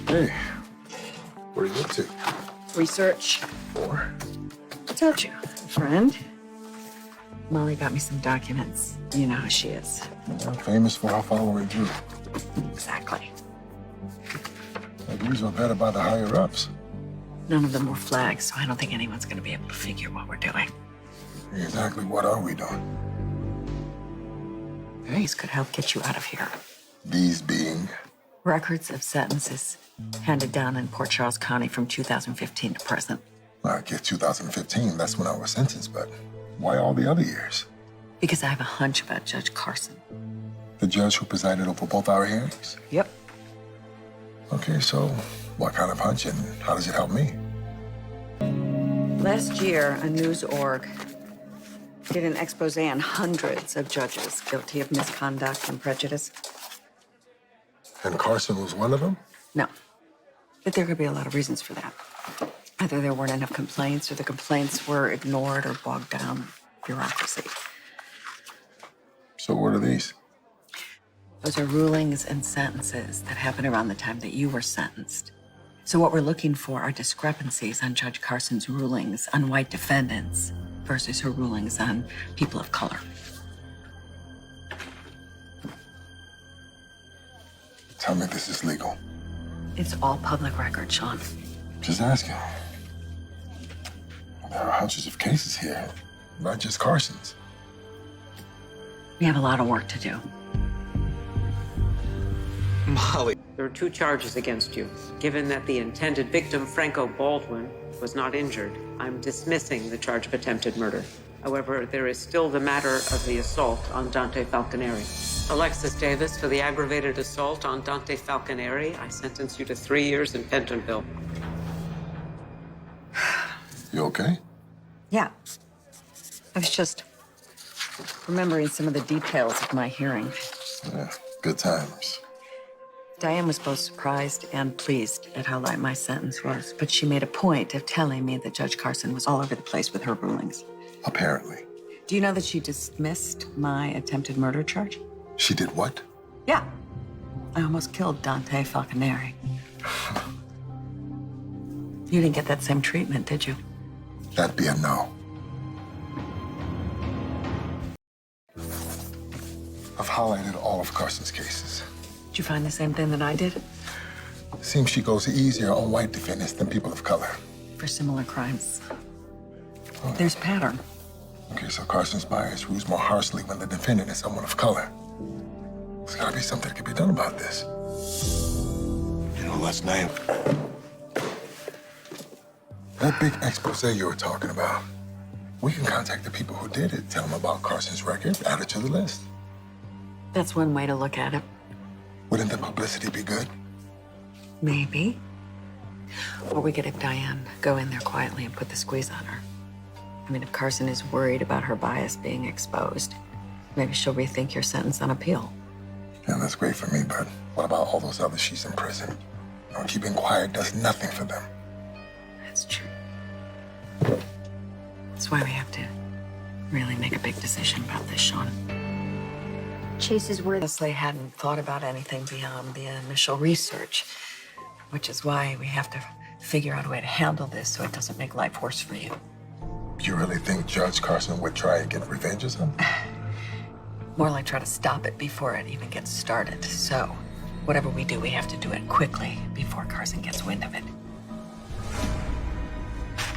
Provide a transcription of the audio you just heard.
Hey, what are you up to? Research. For? I told you, friend. Molly got me some documents. You know how she is. Yeah, famous for her following through. Exactly. These were vetted by the higher-ups. None of them were flagged, so I don't think anyone's going to be able to figure what we're doing. Exactly what are we doing? These could help get you out of here. These being? Records of sentences handed down in Port Charles County from 2015 to present. I get 2015, that's when I was sentenced, but why all the other years? Because I have a hunch about Judge Carson. The judge who presided over both our hearings? Yep. Okay, so what kind of hunch and how does it help me? Last year, a news org did an expose on hundreds of judges guilty of misconduct and prejudice. And Carson was one of them? No. But there could be a lot of reasons for that. Either there weren't enough complaints or the complaints were ignored or bogged down in bureaucracy. So what are these? Those are rulings and sentences that happened around the time that you were sentenced. So what we're looking for are discrepancies on Judge Carson's rulings on white defendants versus her rulings on people of color. Tell me this is legal. It's all public record, Shawn. Just asking. There are hundreds of cases here, not just Carson's. We have a lot of work to do. Molly. There are 2 charges against you. Given that the intended victim, Franco Baldwin, was not injured, I'm dismissing the charge of attempted murder. However, there is still the matter of the assault on Dante Falconeri. Alexis Davis, for the aggravated assault on Dante Falconeri, I sentence you to 3 years in Pentonville. You okay? Yeah. I was just remembering some of the details of my hearing. Yeah, good times. Diane was both surprised and pleased at how light my sentence was, but she made a point of telling me that Judge Carson was all over the place with her rulings. Apparently. Do you know that she dismissed my attempted murder charge? She did what? Yeah. I almost killed Dante Falconeri. You didn't get that same treatment, did you? That'd be a no. I've highlighted all of Carson's cases. Did you find the same thing that I did? Seems she goes easier on white defendants than people of color. For similar crimes. There's a pattern. Okay, so Carson's bias rules more harshly when the defendant is someone of color. There's gotta be something that can be done about this. You know, last night, that big expose you were talking about, we can contact the people who did it, tell them about Carson's record, add it to the list. That's one way to look at it. Wouldn't the publicity be good? Maybe. Or we could have Diane go in there quietly and put the squeeze on her. I mean, if Carson is worried about her bias being exposed, maybe she'll rethink your sentence on appeal. Yeah, that's great for me, but what about all those others she's in prison? You know, keeping quiet does nothing for them. That's true. That's why we have to really make a big decision about this, Shawn. Chase's word. Leslie hadn't thought about anything beyond the initial research, which is why we have to figure out a way to handle this so it doesn't make life worse for you. You really think Judge Carson would try and get revenge or something? More like try to stop it before it even gets started. So, whatever we do, we have to do it quickly before Carson gets wind of it.